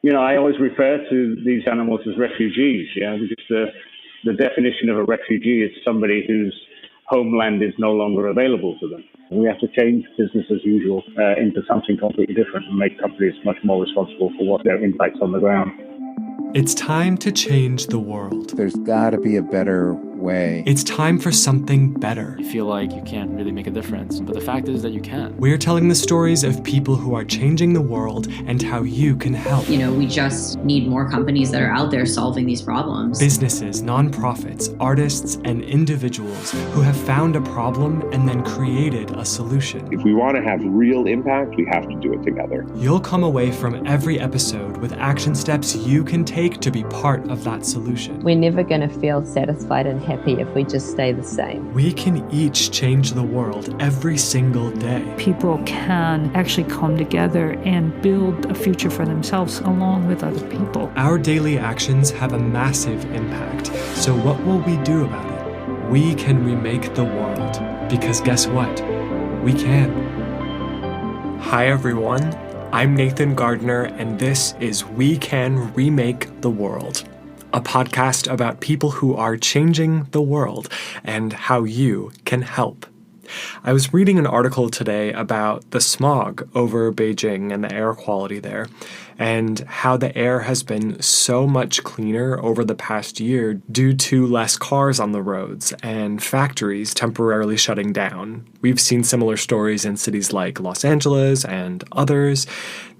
I always refer to these animals as refugees, because the definition of a refugee is somebody whose homeland is no longer available to them. We have to change business as usual into something completely different and make companies much more responsible for what their impacts on the ground. It's time to change the world. There's got to be a better way. It's time for something better. You feel like you can't really make a difference, but the fact is that you can. We're telling the stories of people who are changing the world and how you can help. We just need more companies that are out there solving these problems. Businesses, nonprofits, artists, and individuals who have found a problem and then created a solution. If we want to have real impact, we have to do it together. You'll come away from every episode with action steps you can take to be part of that solution. We're never going to feel satisfied and happy if we just stay the same. We can each change the world every single day. People can actually come together and build a future for themselves along with other people. Our daily actions have a massive impact. So what will we do about it? We can remake the world. Because guess what? We can. Hi everyone. I'm Nathan Gardner, and this is We Can Remake the World, a podcast about people who are changing the world and how you can help. I was reading an article today about the smog over Beijing and the air quality there, and how the air has been so much cleaner over the past year due to less cars on the roads and factories temporarily shutting down. We've seen similar stories in cities like Los Angeles and others.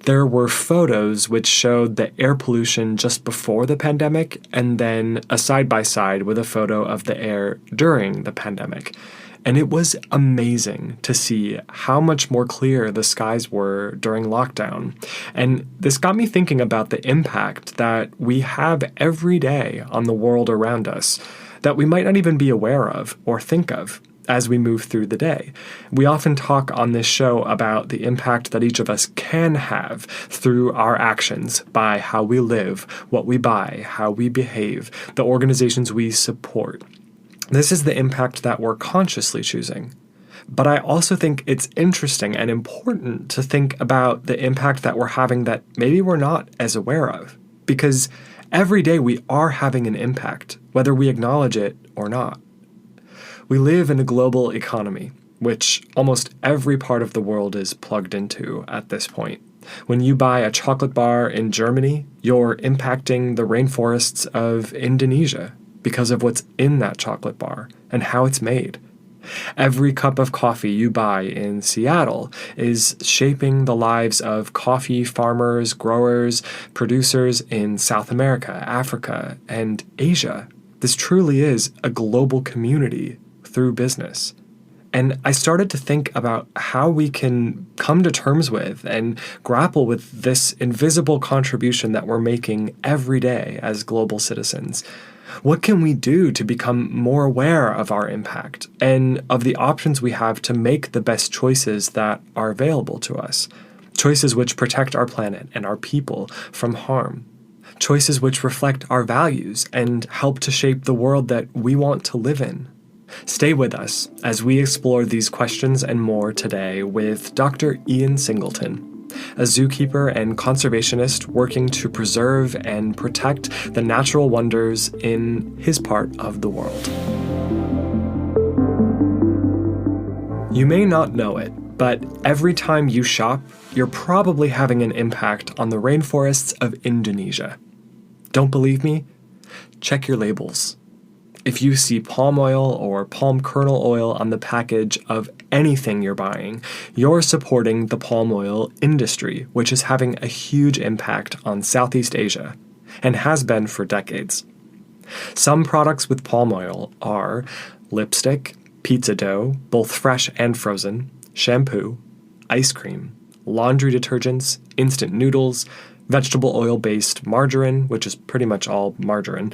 There were photos which showed the air pollution just before the pandemic, and then a side-by-side with a photo of the air during the pandemic. And it was amazing to see how much more clear the skies were during lockdown. And this got me thinking about the impact that we have every day on the world around us that we might not even be aware of or think of as we move through the day. We often talk on this show about the impact that each of us can have through our actions by how we live, what we buy, how we behave, the organizations we support. This is the impact that we're consciously choosing. But I also think it's interesting and important to think about the impact that we're having that maybe we're not as aware of. Because every day we are having an impact, whether we acknowledge it or not. We live in a global economy, which almost every part of the world is plugged into at this point. When you buy a chocolate bar in Germany, you're impacting the rainforests of Indonesia because of what's in that chocolate bar and how it's made. Every cup of coffee you buy in Seattle is shaping the lives of coffee farmers, growers, producers in South America, Africa, and Asia. This truly is a global community through business. And I started to think about how we can come to terms with and grapple with this invisible contribution that we're making every day as global citizens. What can we do to become more aware of our impact and of the options we have to make the best choices that are available to us? Choices which protect our planet and our people from harm. Choices which reflect our values and help to shape the world that we want to live in. Stay with us as we explore these questions and more today with Dr. Ian Singleton, a zookeeper and conservationist working to preserve and protect the natural wonders in his part of the world. You may not know it, but every time you shop, you're probably having an impact on the rainforests of Indonesia. Don't believe me? Check your labels. If you see palm oil or palm kernel oil on the package of anything you're buying, you're supporting the palm oil industry, which is having a huge impact on Southeast Asia, and has been for decades. Some products with palm oil are lipstick, pizza dough, both fresh and frozen, shampoo, ice cream, laundry detergents, instant noodles, vegetable oil-based margarine, which is pretty much all margarine,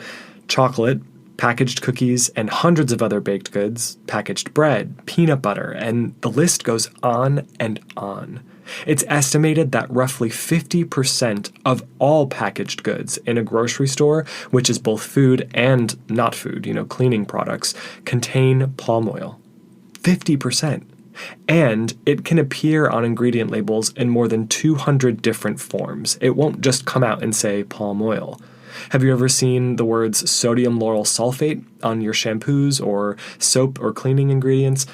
chocolate, packaged cookies, and hundreds of other baked goods, packaged bread, peanut butter, and the list goes on and on. It's estimated that roughly 50% of all packaged goods in a grocery store, which is both food and not food, cleaning products, contain palm oil. 50%. And it can appear on ingredient labels in more than 200 different forms. It won't just come out and say palm oil. Have you ever seen the words sodium lauryl sulfate on your shampoos or soap or cleaning ingredients?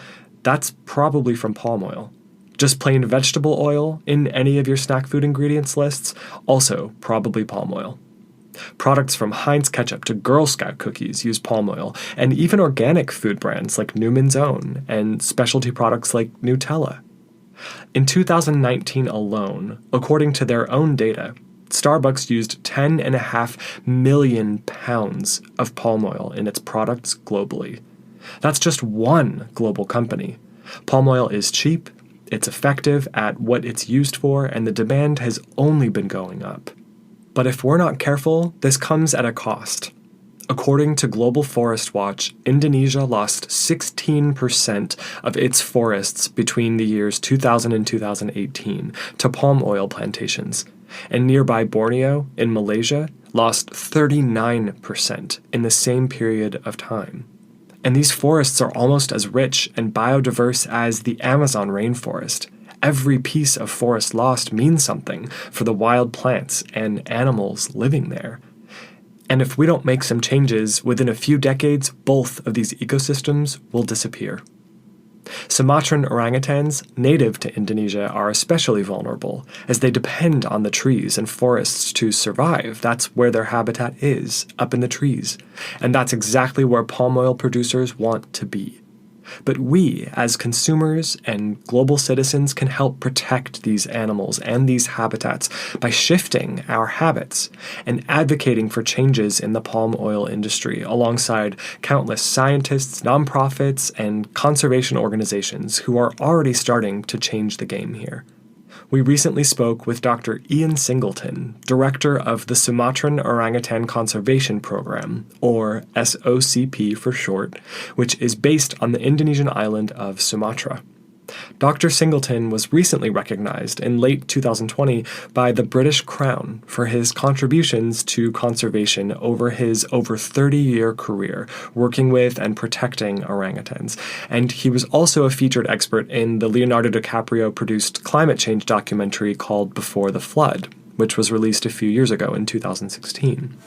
That's probably from palm oil. Just plain vegetable oil in any of your snack food ingredients lists? Also probably palm oil. Products from Heinz ketchup to Girl Scout cookies use palm oil, and even organic food brands like Newman's Own and specialty products like Nutella. In 2019 alone, according to their own data, Starbucks used 10.5 million pounds of palm oil in its products globally. That's just one global company. Palm oil is cheap, it's effective at what it's used for, and the demand has only been going up. But if we're not careful, this comes at a cost. According to Global Forest Watch, Indonesia lost 16% of its forests between the years 2000 and 2018 to palm oil plantations, and nearby Borneo, in Malaysia, lost 39% in the same period of time. And these forests are almost as rich and biodiverse as the Amazon rainforest. Every piece of forest lost means something for the wild plants and animals living there. And if we don't make some changes, within a few decades, both of these ecosystems will disappear. Sumatran orangutans, native to Indonesia, are especially vulnerable, as they depend on the trees and forests to survive. That's where their habitat is, up in the trees. And that's exactly where palm oil producers want to be. But we, as consumers and global citizens, can help protect these animals and these habitats by shifting our habits and advocating for changes in the palm oil industry alongside countless scientists, nonprofits, and conservation organizations who are already starting to change the game here. We recently spoke with Dr. Ian Singleton, director of the Sumatran Orangutan Conservation Program, or SOCP for short, which is based on the Indonesian island of Sumatra. Dr. Singleton was recently recognized in late 2020 by the British Crown for his contributions to conservation over his over 30-year career working with and protecting orangutans. And he was also a featured expert in the Leonardo DiCaprio-produced climate change documentary called Before the Flood, which was released a few years ago in 2016.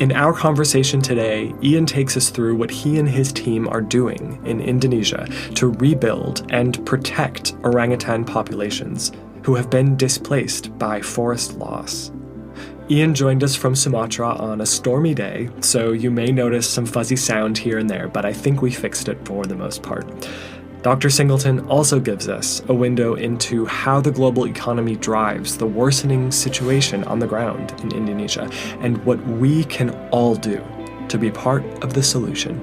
In our conversation today, Ian takes us through what he and his team are doing in Indonesia to rebuild and protect orangutan populations who have been displaced by forest loss. Ian joined us from Sumatra on a stormy day, so you may notice some fuzzy sound here and there, but I think we fixed it for the most part. Dr. Singleton also gives us a window into how the global economy drives the worsening situation on the ground in Indonesia and what we can all do to be part of the solution.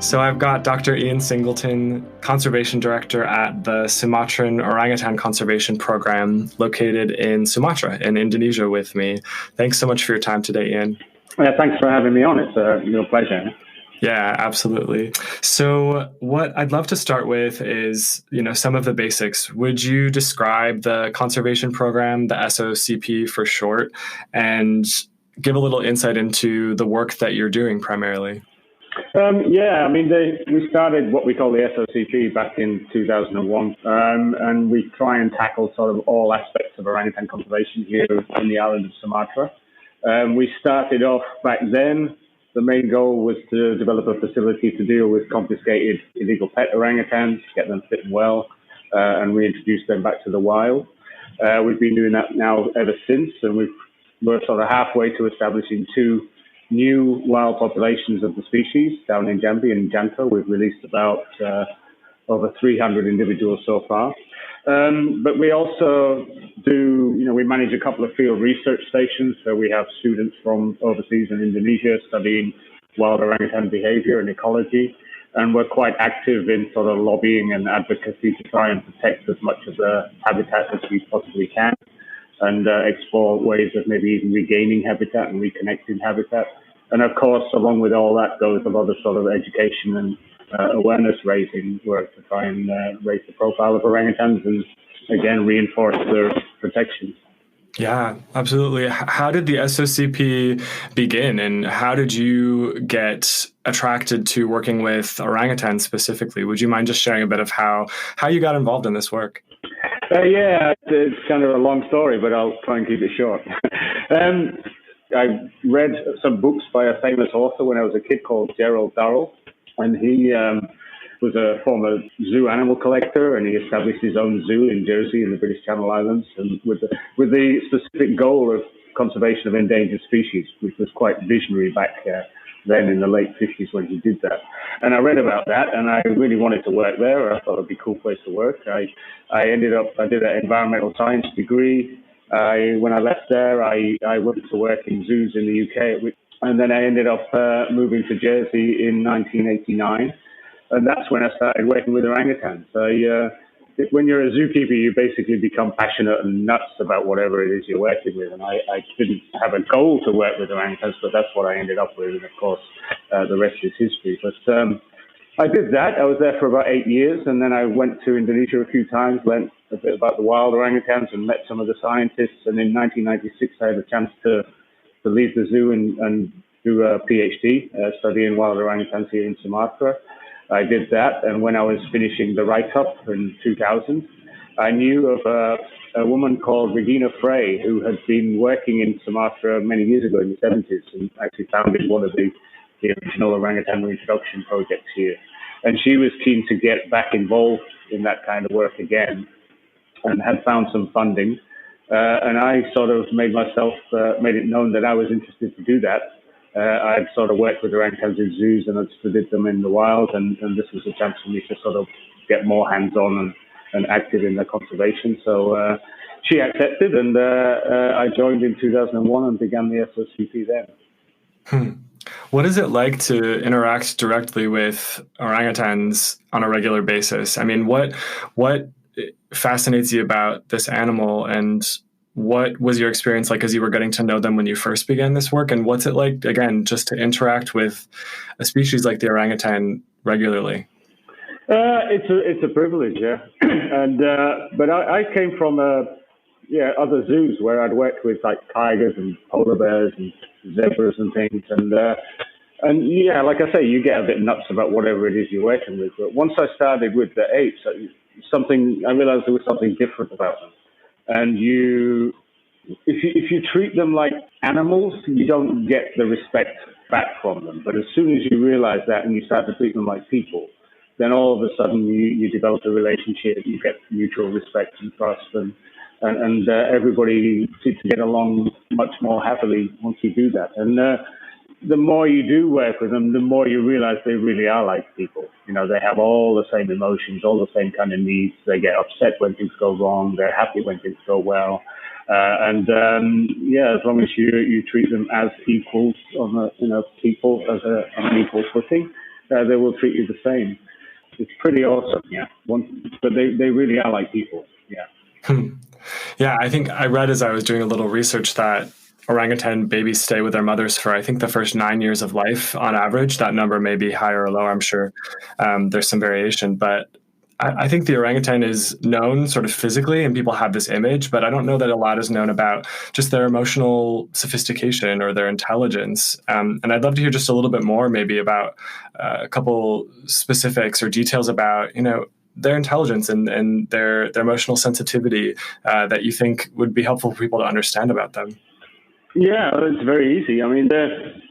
So I've got Dr. Ian Singleton, Conservation Director at the Sumatran Orangutan Conservation Program located in Sumatra in Indonesia with me. Thanks so much for your time today, Ian. Yeah, thanks for having me on. It's a real pleasure. Yeah, absolutely. So what I'd love to start with is, some of the basics. Would you describe the conservation program, the SOCP for short, and give a little insight into the work that you're doing primarily? We started what we call the SOCP back in 2001, and we try and tackle sort of all aspects of orangutan conservation here in the island of Sumatra. We started off back then. The main goal was to develop a facility to deal with confiscated illegal pet orangutans, get them fit and well, and reintroduce them back to the wild. We've been doing that now ever since, and we're sort of halfway to establishing 2 new wild populations of the species down in Jambi and Janko. We've released about over 300 individuals so far. But we also we manage a couple of field research stations. So we have students from overseas in Indonesia studying wild orangutan behavior and ecology. And we're quite active in sort of lobbying and advocacy to try and protect as much of the habitat as we possibly can and explore ways of maybe even regaining habitat and reconnecting habitat. And of course, along with all that goes a lot of sort of education and awareness raising work to try and raise the profile of orangutans and again reinforce their protection. Yeah, absolutely. How did the SOCP begin, and how did you get attracted to working with orangutans specifically? Would you mind just sharing a bit of how you got involved in this work? Yeah, it's kind of a long story, but I'll try and keep it short. um, I read some books by a famous author when I was a kid called Gerald Darrell, and he was a former zoo animal collector, and he established his own zoo in Jersey in the British Channel Islands, and with the specific goal of conservation of endangered species, which was quite visionary back then in the late 50s when he did that. And I read about that, and I really wanted to work there. I thought it'd be a cool place to work. I did an environmental science degree. When I left there, I went to work in zoos in the UK, and then I ended up moving to Jersey in 1989. And that's when I started working with orangutans. When you're a zookeeper, you basically become passionate and nuts about whatever it is you're working with. And I didn't have a goal to work with orangutans, but that's what I ended up with. And of course, the rest is history. But I did that. I was there for about 8 years. And then I went to Indonesia a few times, learned a bit about the wild orangutans and met some of the scientists. And in 1996, I had a chance to leave the zoo and do a PhD, studying wild orangutans here in Sumatra. I did that, and when I was finishing the write-up in 2000, I knew of a woman called Regina Frey, who had been working in Sumatra many years ago in the 70s, and actually founded one of the original orangutan reintroduction projects here. And she was keen to get back involved in that kind of work again, and had found some funding. And I sort of made it known that I was interested to do that. I'd sort of worked with orangutans in zoos and I'd studied them in the wild, and this was a chance for me to sort of get more hands-on and active in their conservation. So she accepted, and I joined in 2001 and began the SOCP then. What is it like to interact directly with orangutans on a regular basis? I mean, what fascinates you about this animal, and what was your experience like as you were getting to know them when you first began this work? And what's it like, again, just to interact with a species like the orangutan regularly? It's a privilege, yeah. And but I came from other zoos where I'd worked with like tigers and polar bears and zebras and things, and yeah, like I say, you get a bit nuts about whatever it is you're working with. But once I started with the apes, I realized there was something different about them. And if you treat them like animals, you don't get the respect back from them. But as soon as you realize that and you start to treat them like people, then all of a sudden you develop a relationship, you get mutual respect and trust, and everybody seems to get along much more happily once you do that. And the more you do work with them, the more you realize they really are like people. You know, they have all the same emotions, all the same kind of needs. They get upset when things go wrong. They're happy when things go well. As long as you treat them as equals on people on an equal footing, they will treat you the same. It's pretty awesome, yeah. But they really are like people, yeah. Yeah, I think I read as I was doing a little research that orangutan babies stay with their mothers for, I think, the first 9 years of life on average. That number may be higher or lower. I'm sure there's some variation, but I think the orangutan is known sort of physically and people have this image, but I don't know that a lot is known about just their emotional sophistication or their intelligence. And I'd love to hear just a little bit more maybe about a couple specifics or details about, their intelligence and their emotional sensitivity that you think would be helpful for people to understand about them. Yeah, it's very easy. I mean,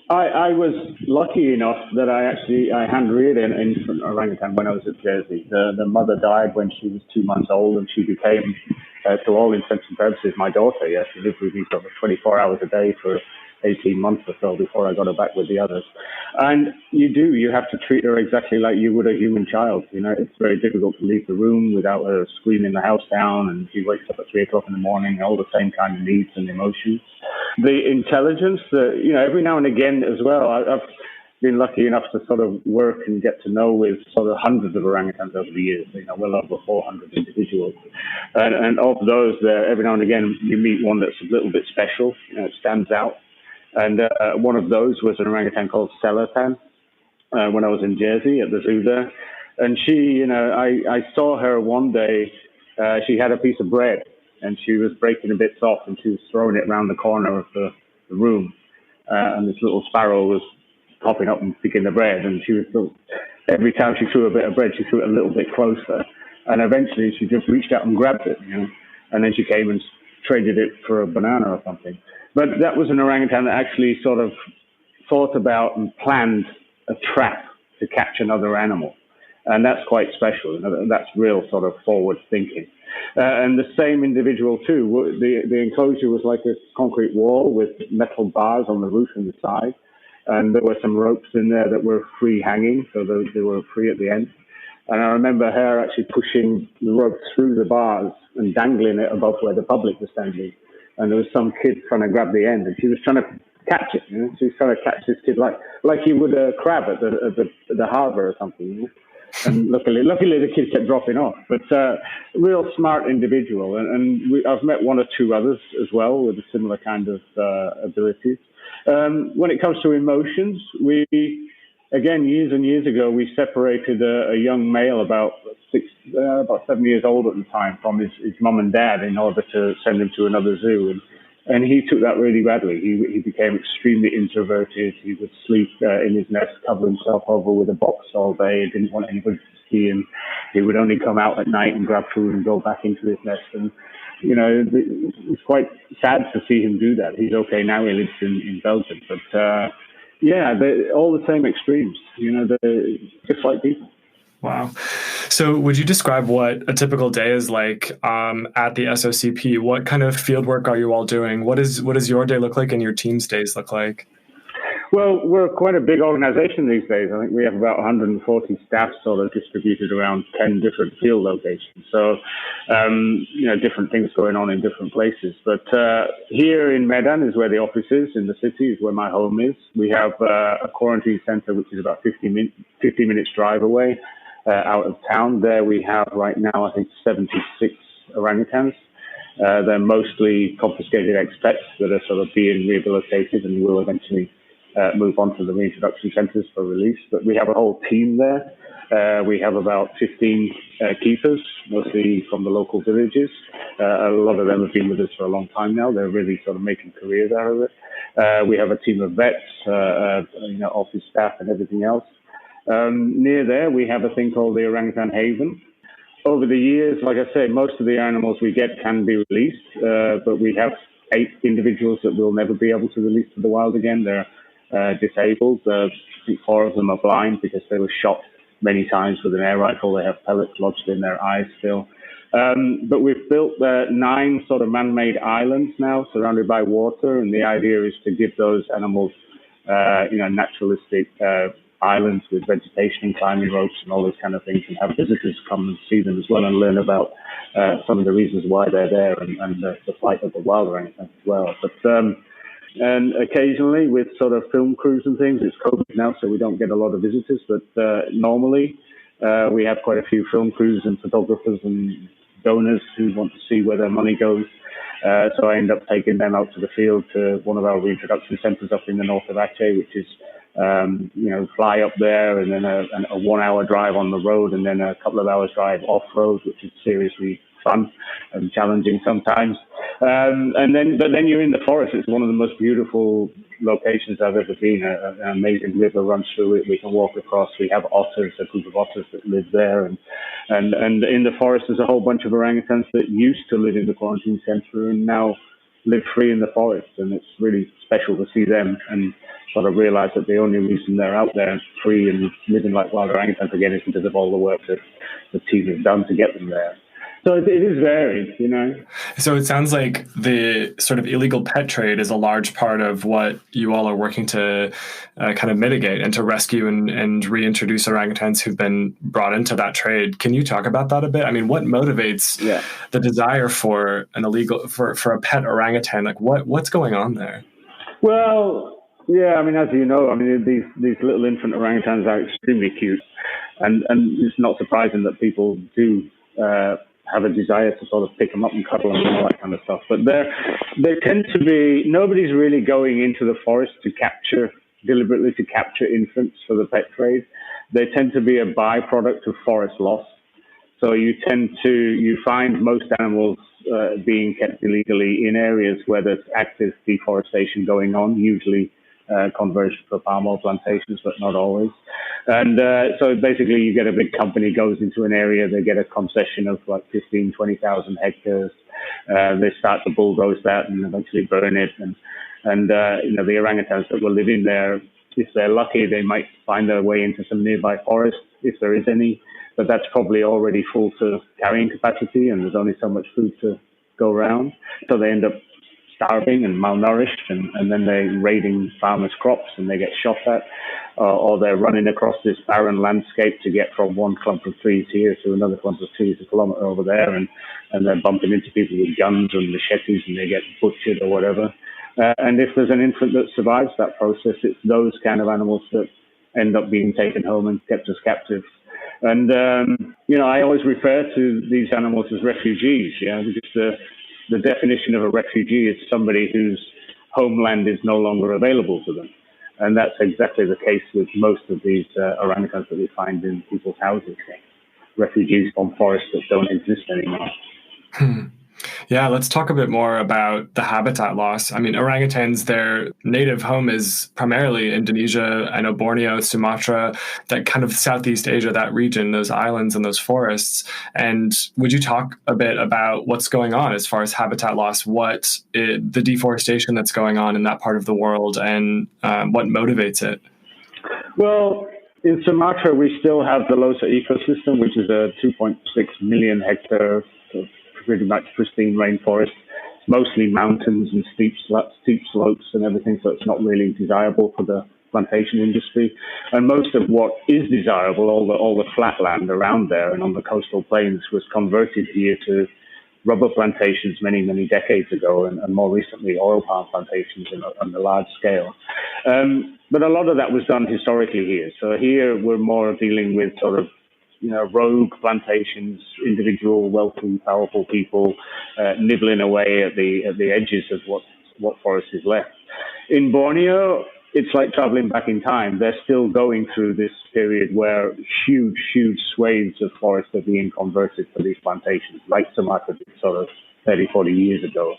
I was lucky enough that I hand reared an infant orangutan when I was at Jersey. The mother died when she was 2 months old, and she became, to all intents and purposes, my daughter. Yeah, she lived with me for 24 hours a day for 18 months or so before I got her back with the others. And you have to treat her exactly like you would a human child. It's very difficult to leave the room without her screaming the house down, and she wakes up at 3 o'clock in the morning, all the same kind of needs and emotions. The intelligence, every now and again as well, I've been lucky enough to sort of work and get to know with sort of hundreds of orangutans over the years, well over 400 individuals. And of those, every now and again, you meet one that's a little bit special, it stands out. And one of those was an orangutan called Singleton when I was in Jersey at the zoo there. And she, I saw her one day, she had a piece of bread and she was breaking the bits off, and she was throwing it around the corner of the room. And this little sparrow was popping up and picking the bread, and she was every time she threw a bit of bread, she threw it a little bit closer, and eventually she just reached out and grabbed it, and then she came and traded it for a banana or something. But that was an orangutan that actually sort of thought about and planned a trap to catch another animal. And that's quite special. That's real sort of forward thinking. And the same individual too, the enclosure was like a concrete wall with metal bars on the roof and the side. And there were some ropes in there that were free hanging, so they were free at the end. And I remember her actually pushing the rope through the bars and dangling it above where the public was standing. And there was some kid trying to grab the end, and she was trying to catch it. She was trying to catch this kid like you would a crab at the harbour or something. And luckily the kid kept dropping off. But real smart individual. And I've met one or two others as well with a similar kind of abilities. When it comes to emotions, again, years and years ago, we separated a young male about 7 years old at the time from his mum and dad in order to send him to another zoo. And he took that really badly. He became extremely introverted. He would sleep in his nest, cover himself over with a box all day. He didn't want anybody to see him. He would only come out at night and grab food and go back into his nest. And, it's quite sad to see him do that. He's okay now. He lives in Belgium. But, yeah, they're all the same extremes. They're just like people. Wow. So would you describe what a typical day is like at the SOCP? What kind of field work are you all doing? What does your day look like and your team's days look like? Well, we're quite a big organization these days. I think we have about 140 staff sort of distributed around 10 different field locations. So, different things going on in different places. But here in Medan is where the office is, in the city is where my home is. We have a quarantine center, which is about 50 minutes drive away out of town. There we have right now, I think, 76 orangutans. They're mostly confiscated expats that are sort of being rehabilitated and will eventually move on to the reintroduction centres for release. But we have a whole team there. We have about 15 keepers, mostly from the local villages. A lot of them have been with us for a long time now. They're really sort of making careers out of it. We have a team of vets, office staff and everything else. Near there, we have a thing called the Orangutan Haven. Over the years, like I said, most of the animals we get can be released, but we have 8 individuals that will never be able to release to the wild again. They're disabled. I think 4 of them are blind because they were shot many times with an air rifle. They have pellets lodged in their eyes still. But we've built 9 sort of man-made islands now surrounded by water, and the idea is to give those animals, naturalistic islands with vegetation and climbing ropes and all those kind of things, and have visitors come and see them as well and learn about some of the reasons why they're there and the plight of the wild orangutans as well. But and occasionally with sort of film crews and things, it's COVID now, so we don't get a lot of visitors, but normally we have quite a few film crews and photographers and donors who want to see where their money goes. So I end up taking them out to the field to one of our reintroduction centres up in the north of Aceh, which is fly up there and then a 1-hour drive on the road and then a couple of hours drive off road, which is seriously fun and challenging sometimes. But then you're in the forest. It's one of the most beautiful locations I've ever been. An amazing river runs through it. We can walk across. We have otters, a group of otters that live there. And in the forest, there's a whole bunch of orangutans that used to live in the quarantine center and now live free in the forest. And it's really special to see them and sort of realize that the only reason they're out there free and living like wild orangutans again is because of all the work that the team has done to get them there. So it is varied, So it sounds like the sort of illegal pet trade is a large part of what you all are working to kind of mitigate and to rescue and reintroduce orangutans who've been brought into that trade. Can you talk about that a bit? I mean, what motivates the desire for an illegal for a pet orangutan? Like what's going on there? Well, yeah, I mean, as you know, I mean, these little infant orangutans are extremely cute, and it's not surprising that people do have a desire to sort of pick them up and cuddle them and all that kind of stuff. But they tend to be, nobody's really going into the forest deliberately to capture infants for the pet trade. They tend to be a byproduct of forest loss. So you find most animals being kept illegally in areas where there's active deforestation going on, usually conversion for palm oil plantations, but not always. And so basically you get a big company goes into an area, they get a concession of like 15, 20,000 hectares. They start to bulldoze that and eventually burn it. And the orangutans that will live in there, if they're lucky, they might find their way into some nearby forest, if there is any. But that's probably already full to carrying capacity, and there's only so much food to go around. So they end up starving and malnourished, and then they're raiding farmers' crops and they get shot at, or they're running across this barren landscape to get from one clump of trees here to another clump of trees a kilometer over there, and they're bumping into people with guns and machetes and they get butchered or whatever. And if there's an infant that survives that process, it's those kind of animals that end up being taken home and kept as captives. And, I always refer to these animals as refugees, because the definition of a refugee is somebody whose homeland is no longer available to them. And that's exactly the case with most of these orangutans that we find in people's houses. Refugees from forests that don't exist anymore. Yeah, let's talk a bit more about the habitat loss. I mean, orangutans, their native home is primarily Indonesia, I know Borneo, Sumatra, that kind of Southeast Asia, that region, those islands and those forests. And would you talk a bit about what's going on as far as habitat loss, the deforestation that's going on in that part of the world, and what motivates it? Well, in Sumatra, we still have the Losa ecosystem, which is a 2.6 million hectare pretty much pristine rainforest, mostly mountains and steep slopes and everything, so it's not really desirable for the plantation industry. And most of what is desirable, all the flat land around there and on the coastal plains, was converted here to rubber plantations many, many decades ago, and more recently oil palm plantations on a large scale. But a lot of that was done historically here. So here we're more dealing with sort of rogue plantations, individual wealthy, powerful people nibbling away at the edges of what forest is left. In Borneo, it's like traveling back in time. They're still going through this period where huge, huge swathes of forest are being converted for these plantations, like Sumatra did sort of 30, 40 years ago.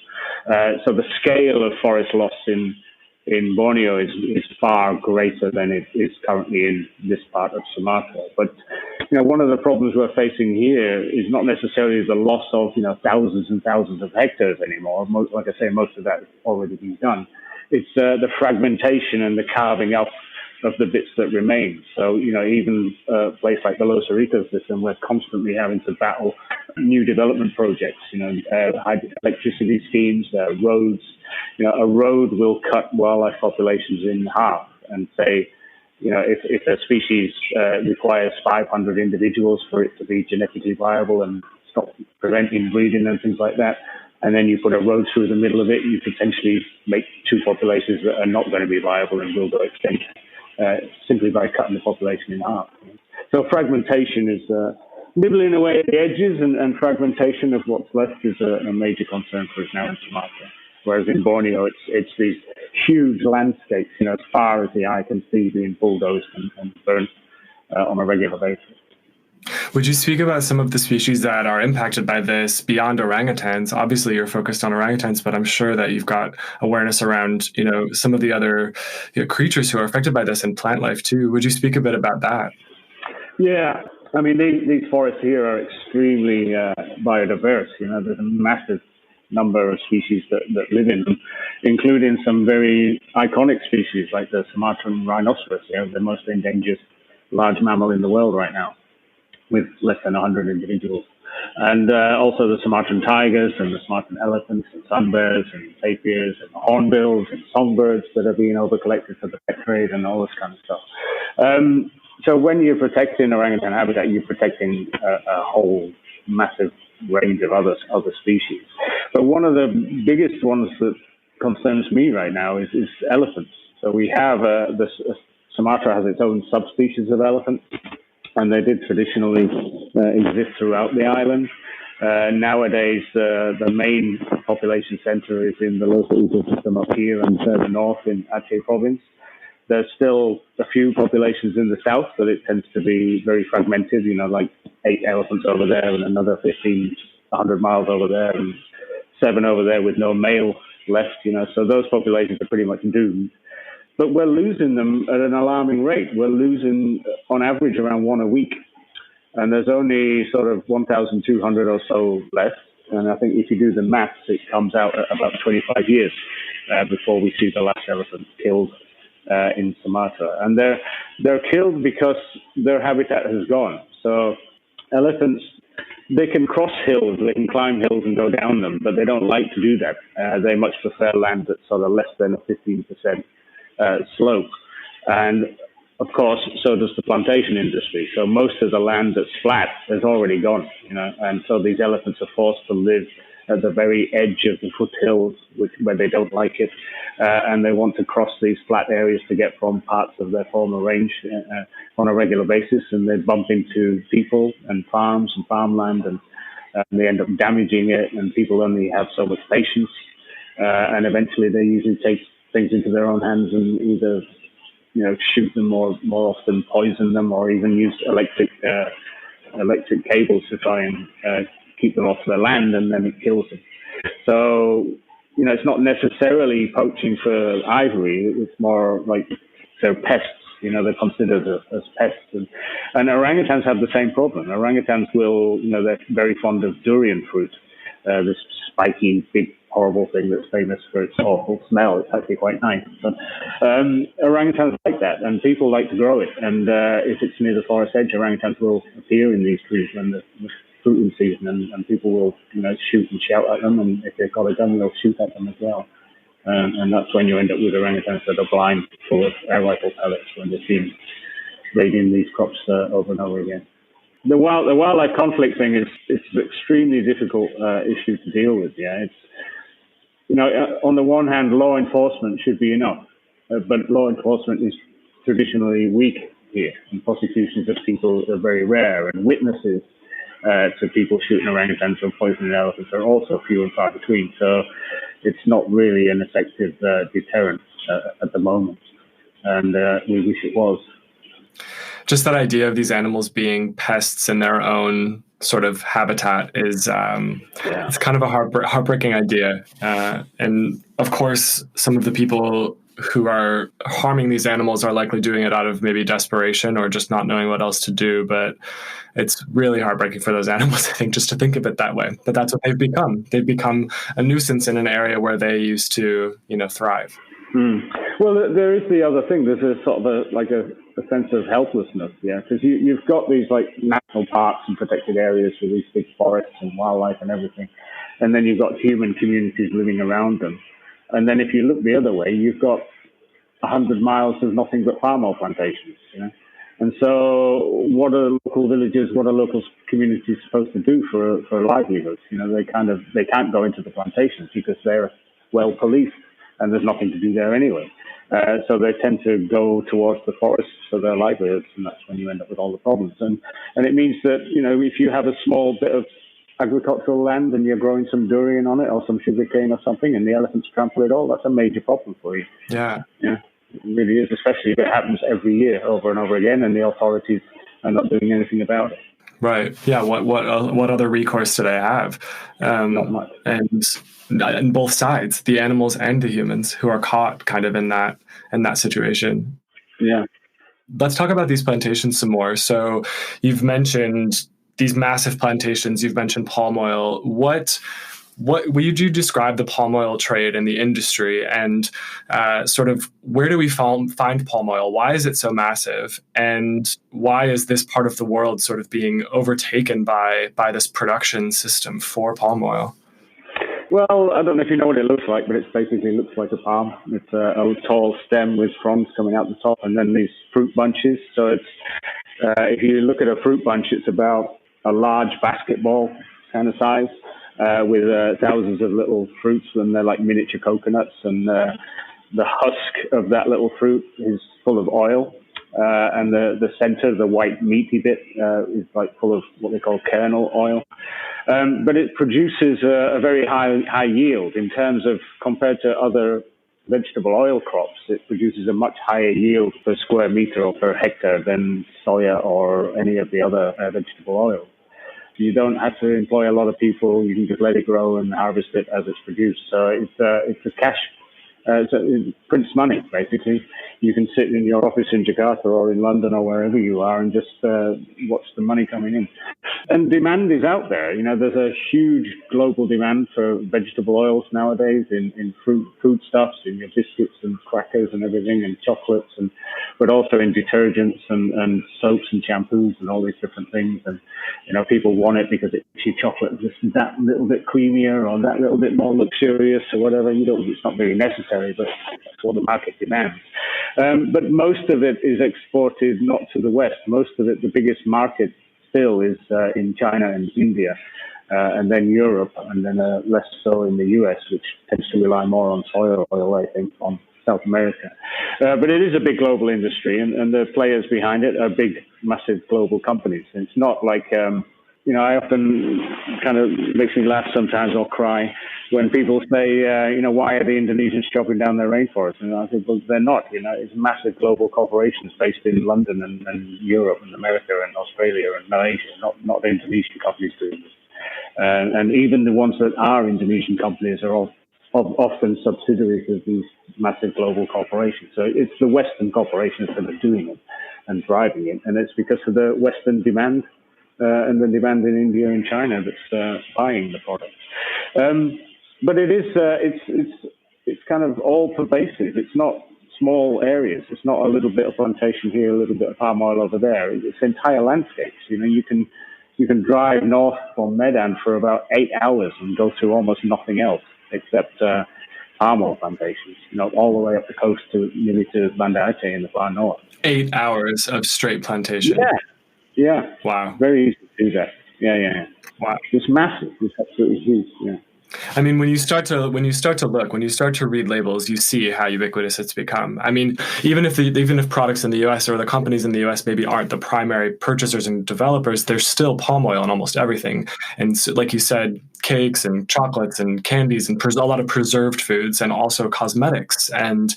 So the scale of forest loss in Borneo is far greater than it is currently in this part of Sumatra. But one of the problems we're facing here is not necessarily the loss of thousands and thousands of hectares anymore. Like I say, most of that has already been done. It's the fragmentation and the carving up of the bits that remain. So even a place like the Losa ecosystem, we're constantly having to battle new development projects. Electricity schemes, roads. A road will cut wildlife populations in half and say, if a species requires 500 individuals for it to be genetically viable and stop preventing breeding and things like that, and then you put a road through the middle of it, you potentially make two populations that are not going to be viable and will go extinct simply by cutting the population in half. So fragmentation is nibbling away at the edges, and fragmentation of what's left is a major concern for us now in Sumatra. Whereas in Borneo, it's these huge landscapes, as far as the eye can see, being bulldozed and burnt on a regular basis. Would you speak about some of the species that are impacted by this beyond orangutans? Obviously, you're focused on orangutans, but I'm sure that you've got awareness around, some of the other creatures who are affected by this and plant life too. Would you speak a bit about that? Yeah. I mean, these forests here are extremely biodiverse. There's a massive number of species that live in them, including some very iconic species like the Sumatran rhinoceros, the most endangered large mammal in the world right now, with less than 100 individuals. And also the Sumatran tigers and the Sumatran elephants and sun bears and tapirs and hornbills and songbirds that are being overcollected for the pet trade and all this kind of stuff. So when you're protecting orangutan habitat, you're protecting a whole massive range of other species. But one of the biggest ones that concerns me right now is elephants. So we have Sumatra has its own subspecies of elephant, and they did traditionally exist throughout the island. Nowadays, the main population center is in the Losa ecosystem up here and further north in Aceh province. There's still a few populations in the south, but it tends to be very fragmented, like 8 elephants over there and another 100 miles over there and 7 over there with no male left, so those populations are pretty much doomed. But we're losing them at an alarming rate. We're losing on average around 1 a week. And there's only sort of 1,200 or so left. And I think if you do the maths, it comes out at about 25 years before we see the last elephant killed in Sumatra. And they're killed because their habitat has gone. So elephants, they can cross hills, they can climb hills and go down them, but they don't like to do that. They much prefer land that's sort of less than a 15% slope. And of course, so does the plantation industry. So most of the land that's flat has already gone, and so these elephants are forced to live at the very edge of the foothills, where they don't like it, and they want to cross these flat areas to get from parts of their former range on a regular basis, and they bump into people and farms and farmland, and they end up damaging it, and people only have so much patience, and eventually they usually take things into their own hands and either shoot them more often, poison them, or even use electric cables to try and keep them off their land, and then it kills them. So, it's not necessarily poaching for ivory. It's more like they're pests. They're considered as pests. And orangutans have the same problem. Orangutans will, they're very fond of durian fruit, this spiky, big, horrible thing that's famous for its awful smell. It's actually quite nice. But orangutans like that, and people like to grow it. And if it's near the forest edge, orangutans will appear in these trees when the fruiting season, and people will, shoot and shout at them. And if they've got a gun, they'll shoot at them as well. And that's when you end up with orangutans that are blind full of air rifle pellets when they've been raiding these crops over and over again. The wildlife conflict thing it's an extremely difficult issue to deal with. Yeah, it's on the one hand, law enforcement should be enough, but law enforcement is traditionally weak here, and prosecutions of people are very rare, and witnesses to people shooting orangutans or poisoning elephants are also few and far between. So it's not really an effective deterrent at the moment, and we wish it was. Just that idea of these animals being pests in their own sort of habitat is it's kind of a heartbreaking idea. And of course, some of the people who are harming these animals are likely doing it out of maybe desperation or just not knowing what else to do. But it's really heartbreaking for those animals, I think, just to think of it that way. But that's what they've become. They've become a nuisance in an area where they used to, thrive. Well, there is the other thing. There's a sort of a sense of helplessness, because you've got these like national parks and protected areas with these big forests and wildlife and everything, and then you've got human communities living around them. And then if you look the other way, you've got 100 miles of nothing but palm oil plantations, And so what are local villages, what are local communities supposed to do for livelihoods? They can't go into the plantations because they're well policed and there's nothing to do there anyway. So they tend to go towards the forests for their livelihoods, and that's when you end up with all the problems. And it means that, if you have a small bit of agricultural land and you're growing some durian on it or some sugarcane or something and the elephants trample it all, that's a major problem for you. Yeah. It really is, especially if it happens every year over and over again and the authorities are not doing anything about it. Right. Yeah. What other recourse do they have? Not much. And both sides, the animals and the humans who are caught kind of in that situation. Yeah. Let's talk about these plantations some more. So you've mentioned these massive plantations. You've mentioned palm oil. What would you describe the palm oil trade and the industry, and sort of where do we find palm oil? Why is it so massive, and why is this part of the world sort of being overtaken by this production system for palm oil? Well, I don't know if you know what it looks like, but it basically looks like a palm. It's a tall stem with fronds coming out the top, and then these fruit bunches. So it's if you look at a fruit bunch, it's about a large basketball kind of size. With thousands of little fruits, and they're like miniature coconuts. And the husk of that little fruit is full of oil, and the center, the white meaty bit, is like full of what they call kernel oil. But it produces a very high yield in terms of, compared to other vegetable oil crops, it produces a much higher yield per square meter or per hectare than soya or any of the other vegetable oils. You don't have to employ a lot of people. You can just let it grow and harvest it as it's produced. So it's a cash. So it prints money, basically. You can sit in your office in Jakarta or in London or wherever you are and just watch the money coming in. And demand is out there. There's a huge global demand for vegetable oils nowadays in foodstuffs, in your biscuits and crackers and everything, and chocolates, but also in detergents and soaps and shampoos and all these different things. And, people want it because it's your chocolate just that little bit creamier or that little bit more luxurious or whatever. It's not really necessary, but that's what the market demands. But most of it is exported not to the West. Most of it, the biggest market still is in China and India, and then Europe, and then less so in the US, which tends to rely more on soy oil, I think, on South America. But it is a big global industry, and the players behind it are big, massive global companies. And it's not like, I often kind of makes me laugh sometimes or cry when people say, why are the Indonesians chopping down their rainforest? And I think, well, they're not. It's massive global corporations based in London and Europe and America and Australia and Malaysia, not Indonesian companies doing this. And even the ones that are Indonesian companies are all often subsidiaries of these massive global corporations. So it's the Western corporations that are doing it and driving it. And it's because of the Western demand and the demand in India and China that's buying the product. But it is, it's kind of all pervasive. It's not small areas. It's not a little bit of plantation here, a little bit of palm oil over there. It's entire landscapes. You can drive north from Medan for about 8 hours and go through almost nothing else except palm oil plantations, all the way up the coast nearly to Banda Aceh in the far north. 8 hours of straight plantation. Yeah. Wow. Very easy to do that. Yeah. Wow. It's massive. It's absolutely huge. Yeah. I mean, when you start to read labels, you see how ubiquitous it's become. I mean, even if products in the U.S. or the companies in the U.S. maybe aren't the primary purchasers and developers, there's still palm oil in almost everything. And so, like you said, cakes and chocolates and candies and a lot of preserved foods, and also cosmetics and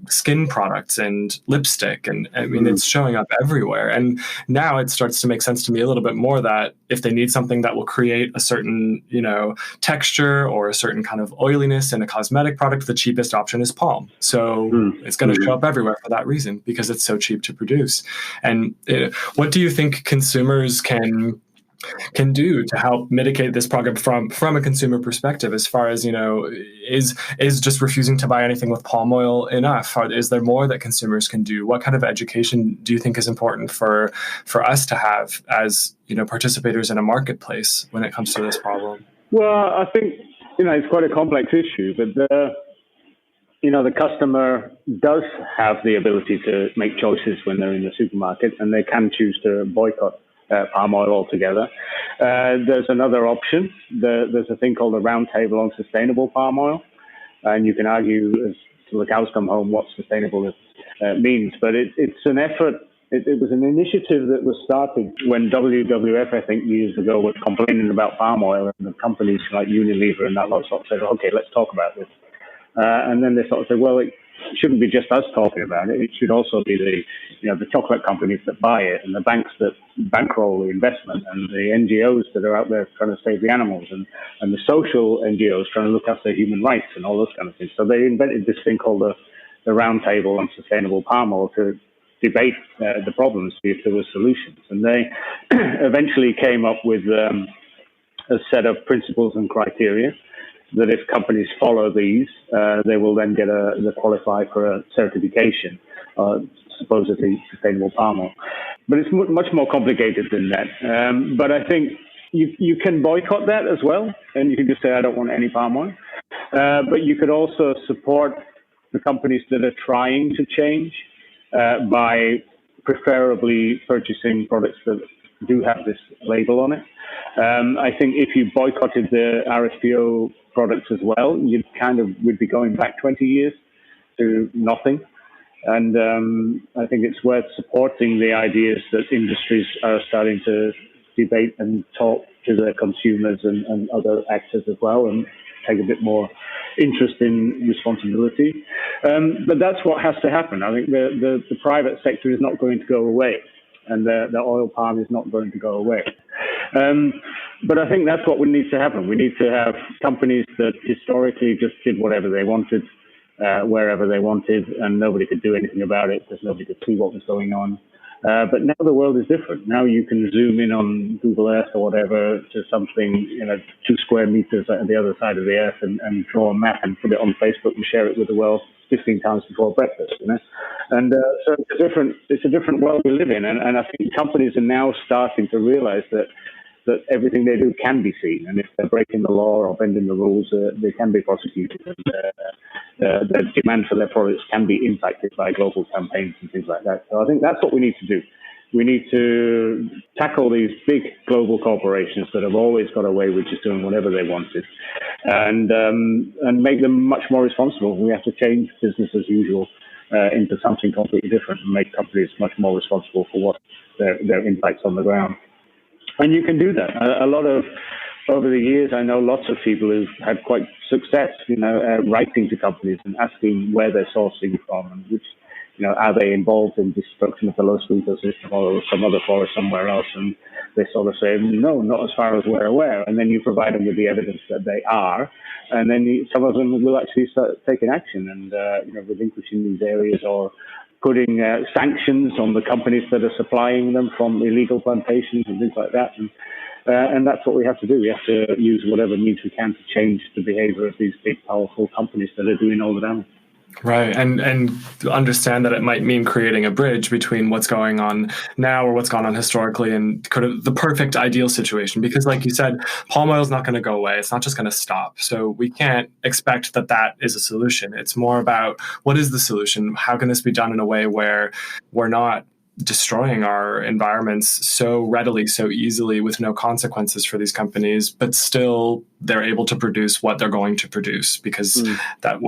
skin products and lipstick, and I mean it's showing up everywhere. And now it starts to make sense to me a little bit more that if they need something that will create a certain texture or a certain kind of oiliness in a cosmetic product, the cheapest option is palm. So it's going to show up everywhere for that reason, because it's so cheap to produce. And what do you think consumers can do to help mitigate this problem from a consumer perspective, as far as, is just refusing to buy anything with palm oil enough? Is there more that consumers can do? What kind of education do you think is important for us to have as, participators in a marketplace when it comes to this problem? Well, I think, it's quite a complex issue, but the customer does have the ability to make choices when they're in the supermarket, and they can choose to boycott palm oil altogether. There's another option. There's a thing called the Roundtable on Sustainable Palm Oil, and you can argue till the cows come home what sustainable means. But it's an effort. It was an initiative that was started when WWF, I think, years ago, was complaining about palm oil, and the companies like Unilever and that lot sort of said, "Okay, let's talk about this." And then they sort of said, "Well, it shouldn't be just us talking about it. It should also be the chocolate companies that buy it, and the banks that bankroll the investment, and the NGOs that are out there trying to save the animals, and the social NGOs trying to look after human rights and all those kind of things." So they invented this thing called the Roundtable on Sustainable Palm Oil to debate the problems, see if there were solutions. And they eventually came up with a set of principles and criteria that if companies follow these, they will then qualify for a certification, supposedly sustainable palm oil. But it's much more complicated than that. But I think you can boycott that as well, and you can just say, "I don't want any palm oil." But you could also support the companies that are trying to change by preferably purchasing products that do have this label on it. I think if you boycotted the RSPO products as well, you would be going back 20 years to nothing. And I think it's worth supporting the ideas that industries are starting to debate and talk to their consumers and other actors as well, and take a bit more interest in responsibility. But that's what has to happen. I think the private sector is not going to go away, and the oil palm is not going to go away. But I think that's what would need to happen. We need to have companies that historically just did whatever they wanted, wherever they wanted, and nobody could do anything about it because nobody could see what was going on. But now the world is different. Now you can zoom in on Google Earth or whatever to something, 2 square meters at the other side of the Earth and draw a map and put it on Facebook and share it with the world 15 times before breakfast, And so it's a different world we live in. And I think companies are now starting to realize that everything they do can be seen. And if they're breaking the law or bending the rules, they can be prosecuted. And the demand for their products can be impacted by global campaigns and things like that. So I think that's what we need to do. We need to tackle these big global corporations that have always got away with just doing whatever they wanted, and make them much more responsible. We have to change business as usual into something completely different and make companies much more responsible for what their impacts on the ground. And you can do that. Over the years, I know lots of people who've had quite success, writing to companies and asking where they're sourcing from and which, are they involved in destruction of the local ecosystem or some other forest somewhere else? And they sort of say, no, not as far as we're aware. And then you provide them with the evidence that they are. And then some of them will actually start taking action and, relinquishing these areas or putting sanctions on the companies that are supplying them from illegal plantations and things like that. And that's what we have to do. We have to use whatever means we can to change the behavior of these big, powerful companies that are doing all the damage. Right. And understand that it might mean creating a bridge between what's going on now or what's gone on historically and kind of the perfect ideal situation. Because like you said, palm oil is not going to go away. It's not just going to stop. So we can't expect that is a solution. It's more about what is the solution? How can this be done in a way where we're not destroying our environments so readily, so easily with no consequences for these companies, but still they're able to produce what they're going to produce because that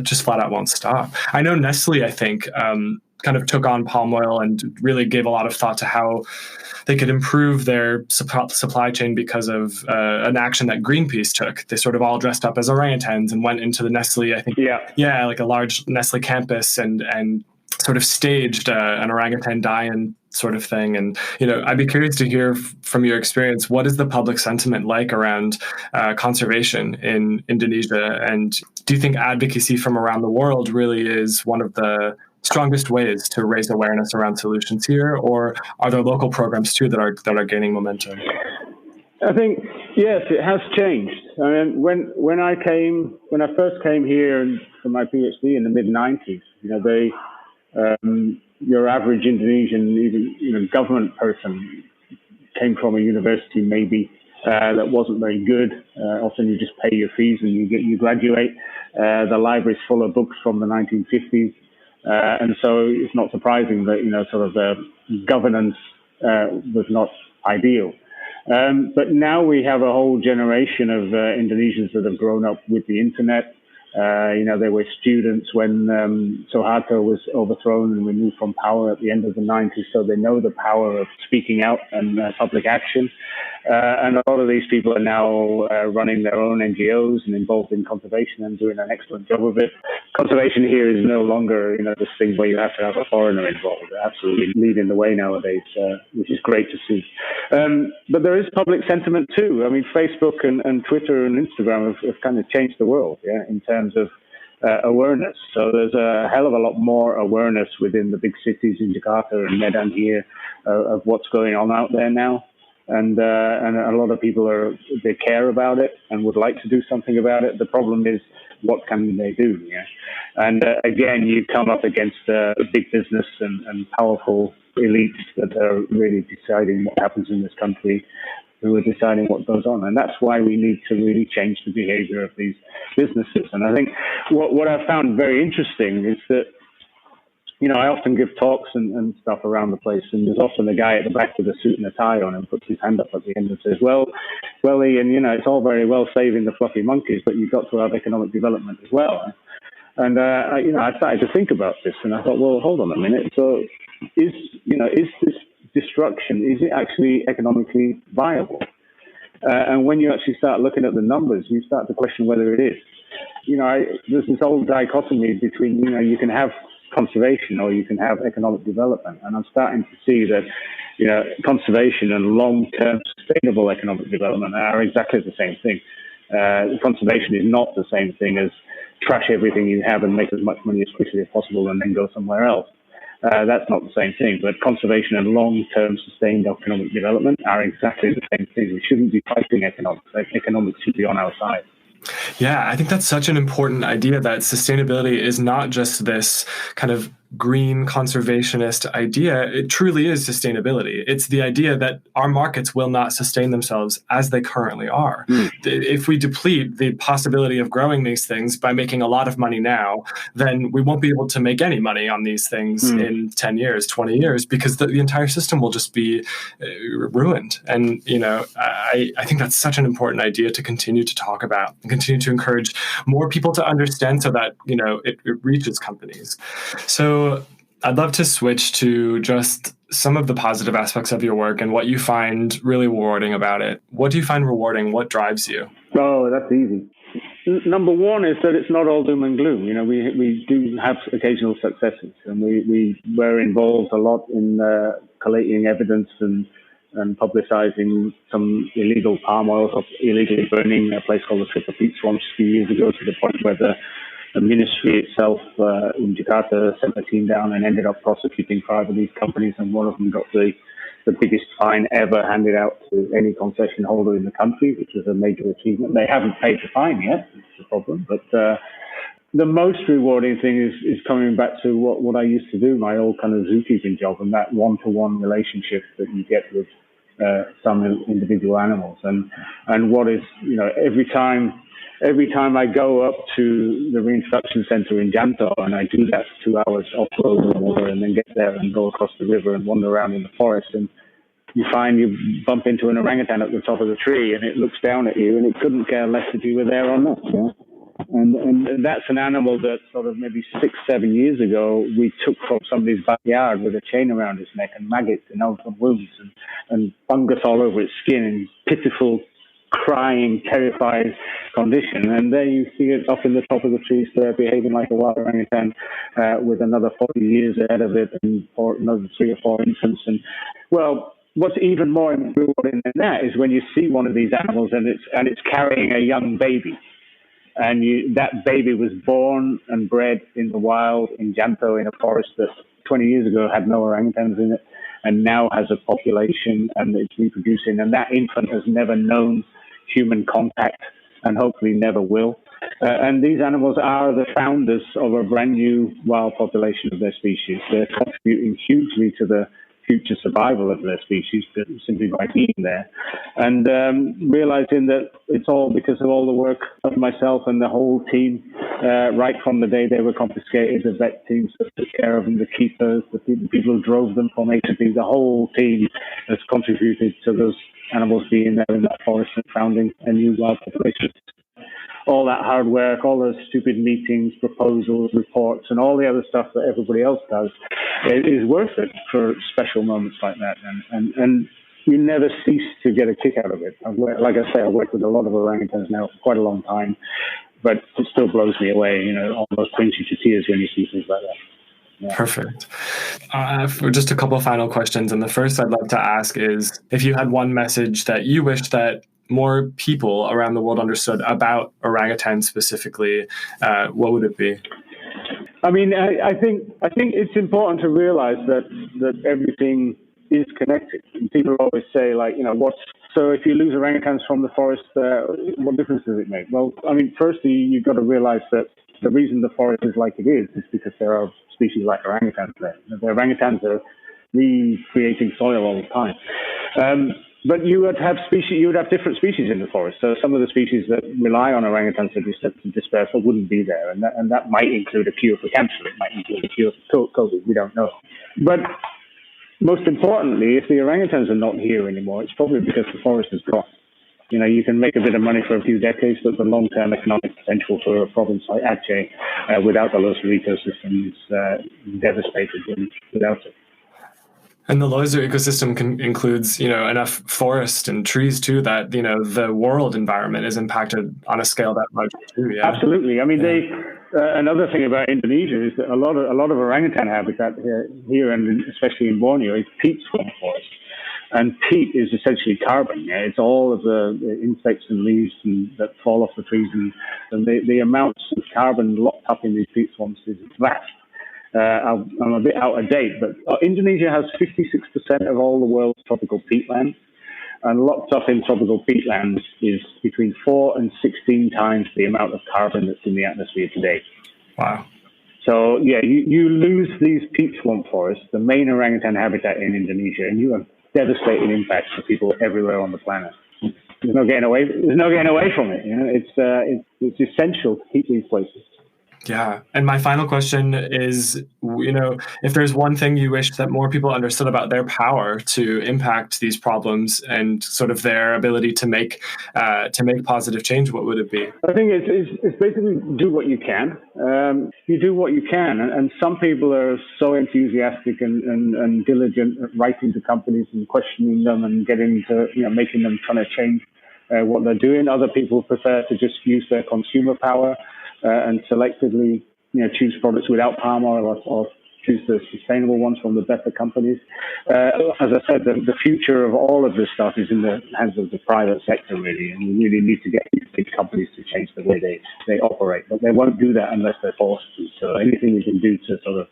just flat out won't stop. I know Nestle, I think, kind of took on palm oil and really gave a lot of thought to how they could improve their supply chain because of an action that Greenpeace took. They sort of all dressed up as orangutans and went into the Nestle, I think, like a large Nestle campus and sort of staged an orangutan die-in sort of thing. And, I'd be curious to hear from your experience, what is the public sentiment like around conservation in Indonesia? And do you think advocacy from around the world really is one of the strongest ways to raise awareness around solutions here? Or are there local programs too that are gaining momentum? I think, yes, it has changed. I mean, when I first came here for my PhD in the mid-90s, your average Indonesian, even government person came from a university maybe that wasn't very good. Often you just pay your fees and you graduate. The library's full of books from the 1950s, and so it's not surprising that sort of the governance was not ideal. But now we have a whole generation of Indonesians that have grown up with the internet. They were students when Suharto was overthrown and removed from power at the end of the 90s, so they know the power of speaking out and public action. And a lot of these people are now running their own NGOs and involved in conservation and doing an excellent job of it. Conservation here is no longer, this thing where you have to have a foreigner involved. They're absolutely leading the way nowadays, which is great to see. But there is public sentiment too. I mean, Facebook and Twitter and Instagram have kind of changed the world, in terms of awareness. So there's a hell of a lot more awareness within the big cities in Jakarta and Medan here of what's going on out there now. And a lot of people they care about it and would like to do something about it. The problem is, what can they do? And again, you come up against big business and powerful elites that are really deciding what happens in this country, who are deciding what goes on. And that's why we need to really change the behavior of these businesses. And I think what I've found very interesting is that, I often give talks and stuff around the place, and there's often a guy at the back with a suit and a tie on and puts his hand up at the end and says, well, Ian, it's all very well saving the fluffy monkeys, but you've got to have economic development as well. And, I started to think about this, and I thought, well, hold on a minute. So is this destruction, is it actually economically viable? And when you actually start looking at the numbers, you start to question whether it is. There's this old dichotomy between, you can have conservation or you can have economic development. And I'm starting to see that, conservation and long-term sustainable economic development are exactly the same thing. Conservation is not the same thing as trash everything you have and make as much money as quickly as possible and then go somewhere else. That's not the same thing, but conservation and long-term sustained economic development are exactly the same thing. We shouldn't be fighting economics. Economics should be on our side. Yeah, I think that's such an important idea, that sustainability is not just this kind of green conservationist idea. It truly is sustainability. It's the idea that our markets will not sustain themselves as they currently are. If we deplete the possibility of growing these things by making a lot of money now, then we won't be able to make any money on these things in 10 years, 20 years, because the entire system will just be ruined. And, I think that's such an important idea to continue to talk about and continue to encourage more people to understand so that, it reaches companies. So I'd love to switch to just some of the positive aspects of your work and what you find really rewarding about it. What do you find rewarding? What drives you? Oh, that's easy. Number one is that it's not all doom and gloom. We do have occasional successes, and we were involved a lot in collating evidence and publicizing some illegal palm oil, illegally burning a place called the Triple Peaks Swamps a few years ago, to the point where the ministry itself in Jakarta sent a team down and ended up prosecuting 5 of these companies, and one of them got the biggest fine ever handed out to any concession holder in the country, which was a major achievement. They haven't paid the fine yet, which is the problem. But the most rewarding thing is coming back to what I used to do, my old kind of zookeeping job, and that one-to-one relationship that you get with some individual animals. And what is, every time I go up to the reintroduction center in Janto, and I do that for 2 hours off-road the water, and then get there and go across the river and wander around in the forest, and you find you bump into an orangutan at the top of the tree, and it looks down at you, and it couldn't care less if you were there or not. And that's an animal that sort of maybe 6-7 years ago we took from somebody's backyard with a chain around his neck and maggots and open wounds and fungus all over its skin and pitiful, crying, terrified condition. And there you see it up in the top of the trees there, behaving like a wild orangutan with another 40 years ahead of it and another 3 or 4 infants. And well, what's even more rewarding than that is when you see one of these animals and it's carrying a young baby. And that baby was born and bred in the wild in Janto, in a forest that 20 years ago had no orangutans in it, and now has a population and it's reproducing. And that infant has never known human contact and hopefully never will. And these animals are the founders of a brand new wild population of their species. They're contributing hugely to the future survival of their species simply by being there, and realizing that it's all because of all the work of myself and the whole team, right from the day they were confiscated, the vet teams that took care of them, the keepers, the people who drove them from A to B, the whole team has contributed to those animals being there in that forest and founding a new wild population. All that hard work, all those stupid meetings, proposals, reports, and all the other stuff that everybody else does, it is worth it for special moments like that. And you never cease to get a kick out of it. Like I say, I've worked with a lot of orangutans now for quite a long time, but it still blows me away, almost brings you to tears when you see things like that. Yeah. Perfect. For just a couple of final questions. And the first I'd love to ask is, if you had one message that you wish that more people around the world understood about orangutans specifically, what would it be? I mean, I think it's important to realize that everything is connected. And people always say, so if you lose orangutans from the forest, what difference does it make? Well, I mean, firstly, you've got to realize that the reason the forest is like it is because there are species like orangutans there. The orangutans are recreating soil all the time. But you would have different species in the forest. So some of the species that rely on orangutans to disperse wouldn't be there, and that might include a cure for cancer. It might include a cure for COVID. We don't know. But most importantly, if the orangutans are not here anymore, it's probably because the forest is gone. You can make a bit of money for a few decades, but the long-term economic potential for a province like Aceh without the local ecosystem is devastated without it. And the Loiser ecosystem includes, enough forest and trees too that, the world environment is impacted on a scale that large too. Yeah. Absolutely. I mean, another thing about Indonesia is that a lot of orangutan habitat here and especially in Borneo is peat swamp forest. And peat is essentially carbon. Yeah? It's all of the insects and leaves that fall off the trees, and the amounts of carbon locked up in these peat swamps is vast. I'm a bit out of date, but Indonesia has 56% of all the world's tropical peatlands, and locked up in tropical peatlands is between 4 and 16 times the amount of carbon that's in the atmosphere today. Wow. So, yeah, you lose these peat swamp forests, the main orangutan habitat in Indonesia, and you have devastating impacts for people everywhere on the planet. There's no getting away from it. It's essential to keep these places. Yeah. And my final question is, if there's one thing you wish that more people understood about their power to impact these problems and sort of their ability to make positive change, what would it be? I think it's basically do what you can. You do what you can. And some people are so enthusiastic and diligent at writing to companies and questioning them and getting to, making them trying to change what they're doing. Other people prefer to just use their consumer power and selectively, choose products without palm oil or choose the sustainable ones from the better companies. As I said, the future of all of this stuff is in the hands of the private sector, really, and we really need to get these big companies to change the way they operate. But they won't do that unless they're forced to. So anything we can do to sort of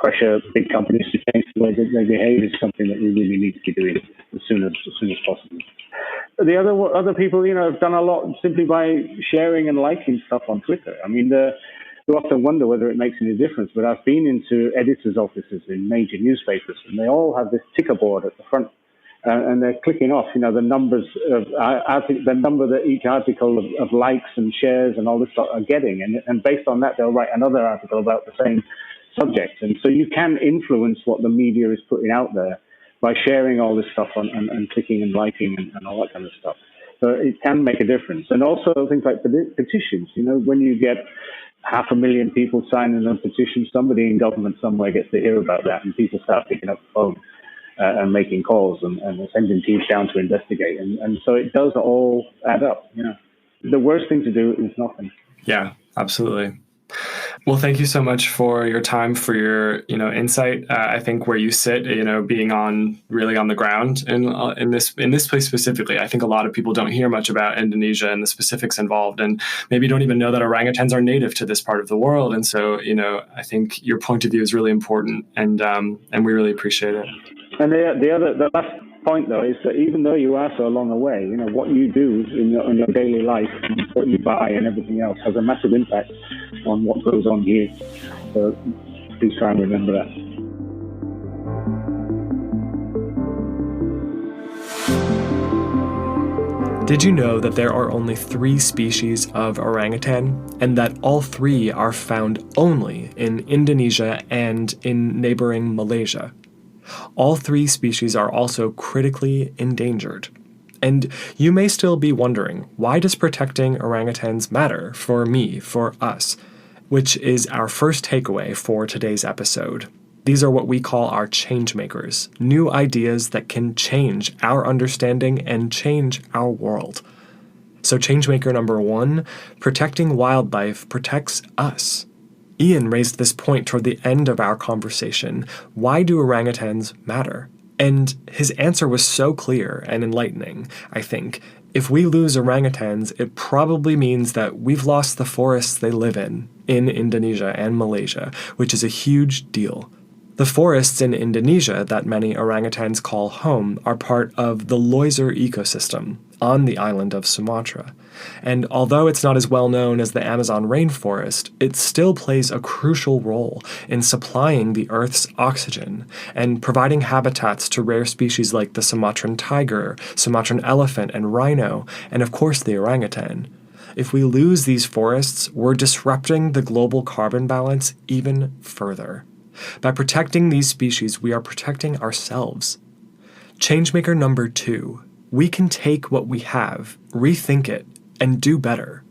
pressure big companies to change the way they behave is something that we really need to be doing as soon as possible. The other people, have done a lot simply by sharing and liking stuff on Twitter. I mean, you often wonder whether it makes any difference, but I've been into editors' offices in major newspapers, and they all have this ticker board at the front, and they're clicking off, the numbers of the number that each article of likes and shares and all this stuff are getting, and based on that, they'll write another article about the same subject, and so you can influence what the media is putting out there by sharing all this stuff and clicking and liking and all that kind of stuff. So it can make a difference. And also things like petitions. When you get 500,000 people signing a petition, somebody in government somewhere gets to hear about that, and people start picking up the phone and making calls and sending teams down to investigate. And so it does all add up. The worst thing to do is nothing. Yeah, absolutely. Well, thank you so much for your time, for your, insight. I think where you sit, being really on the ground in this place specifically, I think a lot of people don't hear much about Indonesia and the specifics involved, and maybe don't even know that orangutans are native to this part of the world. And so, I think your point of view is really important, and we really appreciate it. And the last point, though, is that even though you are so long away, what you do in your daily life, what you buy and everything else has a massive impact on what goes on here. So please try and remember that. Did you know that there are only 3 species of orangutan, and that all 3 are found only in Indonesia and in neighboring Malaysia? All 3 species are also critically endangered. And you may still be wondering, why does protecting orangutans matter for me, for us? Which is our first takeaway for today's episode. These are what we call our change makers, new ideas that can change our understanding and change our world. So changemaker number 1, protecting wildlife protects us. Ian raised this point toward the end of our conversation. Why do orangutans matter? And his answer was so clear and enlightening, I think. If we lose orangutans, it probably means that we've lost the forests they live in Indonesia and Malaysia, which is a huge deal. The forests in Indonesia that many orangutans call home are part of the Loiser ecosystem on the island of Sumatra. And although it's not as well known as the Amazon rainforest, it still plays a crucial role in supplying the Earth's oxygen and providing habitats to rare species like the Sumatran tiger, Sumatran elephant and rhino, and of course the orangutan. If we lose these forests, we're disrupting the global carbon balance even further. By protecting these species, we are protecting ourselves. Changemaker number 2. We can take what we have, rethink it, and do better.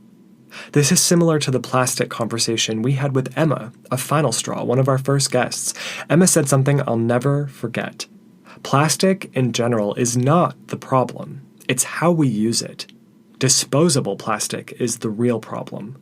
This is similar to the plastic conversation we had with Emma, a Final Straw, one of our first guests. Emma said something I'll never forget. Plastic in general is not the problem. It's how we use it. Disposable plastic is the real problem.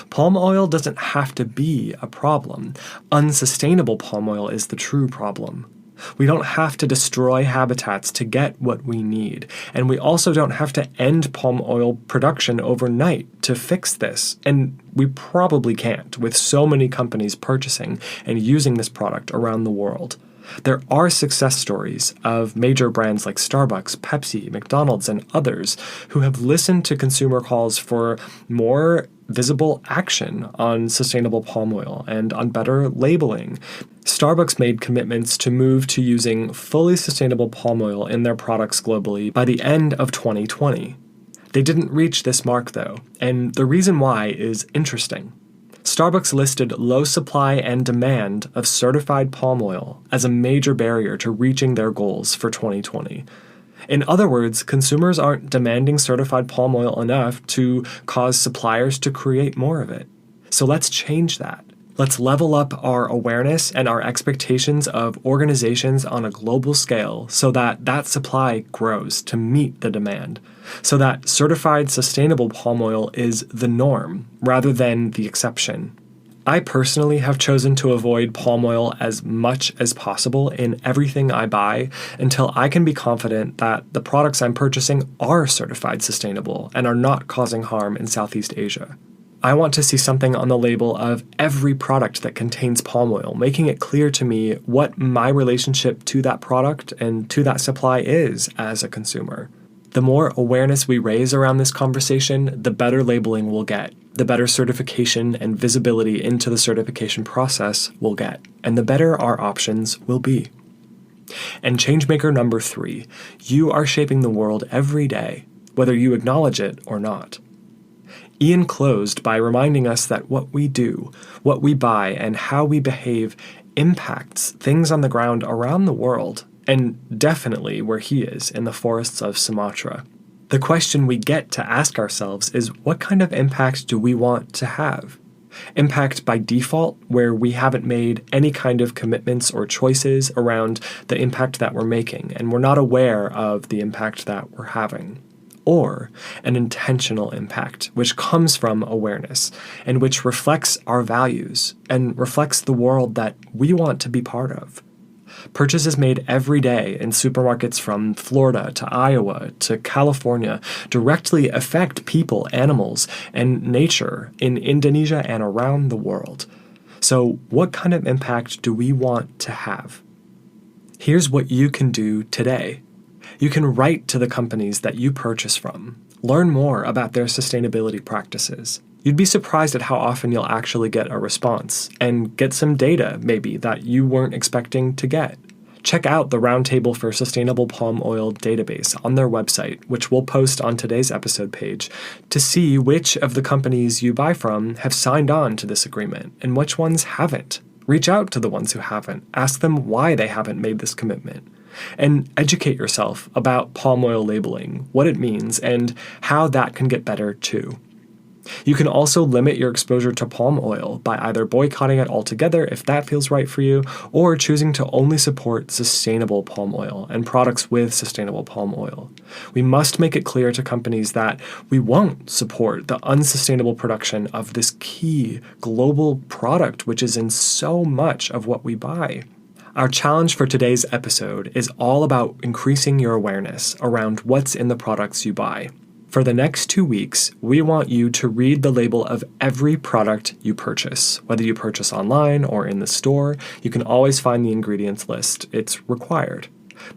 Palm oil doesn't have to be a problem. Unsustainable palm oil is the true problem. We don't have to destroy habitats to get what we need, and we also don't have to end palm oil production overnight to fix this, and we probably can't with so many companies purchasing and using this product around the world. There are success stories of major brands like Starbucks, Pepsi, McDonald's, and others who have listened to consumer calls for more visible action on sustainable palm oil and on better labeling. Starbucks made commitments to move to using fully sustainable palm oil in their products globally by the end of 2020. They didn't reach this mark, though, and the reason why is interesting. Starbucks listed low supply and demand of certified palm oil as a major barrier to reaching their goals for 2020. In other words, consumers aren't demanding certified palm oil enough to cause suppliers to create more of it. So let's change that. Let's level up our awareness and our expectations of organizations on a global scale so that that supply grows to meet the demand, so that certified sustainable palm oil is the norm rather than the exception. I personally have chosen to avoid palm oil as much as possible in everything I buy until I can be confident that the products I'm purchasing are certified sustainable and are not causing harm in Southeast Asia. I want to see something on the label of every product that contains palm oil, making it clear to me what my relationship to that product and to that supply is as a consumer. The more awareness we raise around this conversation, the better labeling we'll get, the better certification and visibility into the certification process we'll get, and the better our options will be. And changemaker number 3, you are shaping the world every day, whether you acknowledge it or not. Ian closed by reminding us that what we do, what we buy, and how we behave impacts things on the ground around the world, and definitely where he is in the forests of Sumatra. The question we get to ask ourselves is, what kind of impact do we want to have? Impact by default, where we haven't made any kind of commitments or choices around the impact that we're making, and we're not aware of the impact that we're having. Or an intentional impact, which comes from awareness, and which reflects our values, and reflects the world that we want to be part of. Purchases made every day in supermarkets from Florida to Iowa to California directly affect people, animals, and nature in Indonesia and around the world. So, what kind of impact do we want to have? Here's what you can do today. You can write to the companies that you purchase from. Learn more about their sustainability practices. You'd be surprised at how often you'll actually get a response, and get some data, maybe, that you weren't expecting to get. Check out the Roundtable for Sustainable Palm Oil database on their website, which we'll post on today's episode page, to see which of the companies you buy from have signed on to this agreement, and which ones haven't. Reach out to the ones who haven't. Ask them why they haven't made this commitment. And educate yourself about palm oil labeling, what it means, and how that can get better too. You can also limit your exposure to palm oil by either boycotting it altogether if that feels right for you, or choosing to only support sustainable palm oil and products with sustainable palm oil. We must make it clear to companies that we won't support the unsustainable production of this key global product, which is in so much of what we buy. Our challenge for today's episode is all about increasing your awareness around what's in the products you buy. For the next 2 weeks, we want you to read the label of every product you purchase. Whether you purchase online or in the store, you can always find the ingredients list. It's required.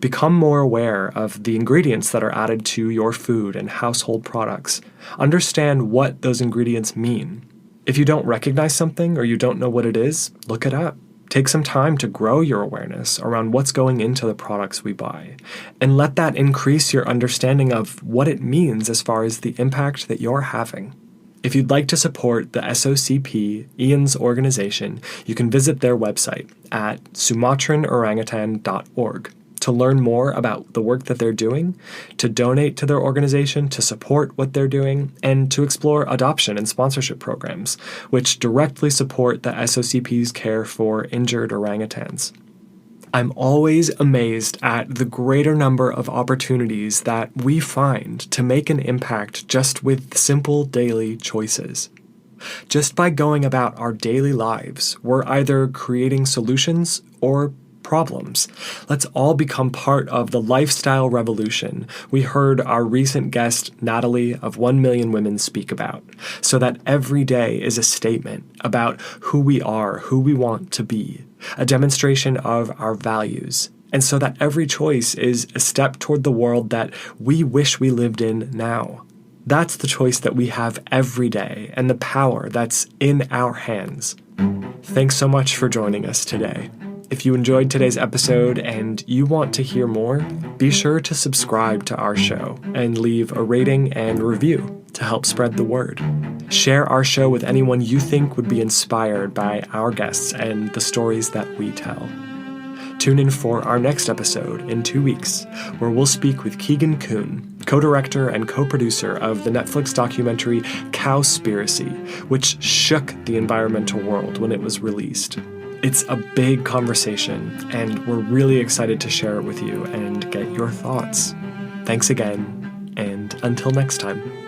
Become more aware of the ingredients that are added to your food and household products. Understand what those ingredients mean. If you don't recognize something or you don't know what it is, look it up. Take some time to grow your awareness around what's going into the products we buy, and let that increase your understanding of what it means as far as the impact that you're having. If you'd like to support the SOCP, Ian's organization, you can visit their website at sumatranorangutan.org to learn more about the work that they're doing, to donate to their organization, to support what they're doing, and to explore adoption and sponsorship programs, which directly support the SOCP's care for injured orangutans. I'm always amazed at the greater number of opportunities that we find to make an impact just with simple daily choices. Just by going about our daily lives, we're either creating solutions or problems. Let's all become part of the lifestyle revolution we heard our recent guest Natalie of 1 Million Women speak about, so that every day is a statement about who we are, who we want to be, a demonstration of our values, and so that every choice is a step toward the world that we wish we lived in now. That's the choice that we have every day and the power that's in our hands. Thanks so much for joining us today. If you enjoyed today's episode and you want to hear more, be sure to subscribe to our show and leave a rating and review to help spread the word. Share our show with anyone you think would be inspired by our guests and the stories that we tell. Tune in for our next episode in 2 weeks, where we'll speak with Keegan Kuhn, co-director and co-producer of the Netflix documentary Cowspiracy, which shook the environmental world when it was released. It's a big conversation, and we're really excited to share it with you and get your thoughts. Thanks again, and until next time.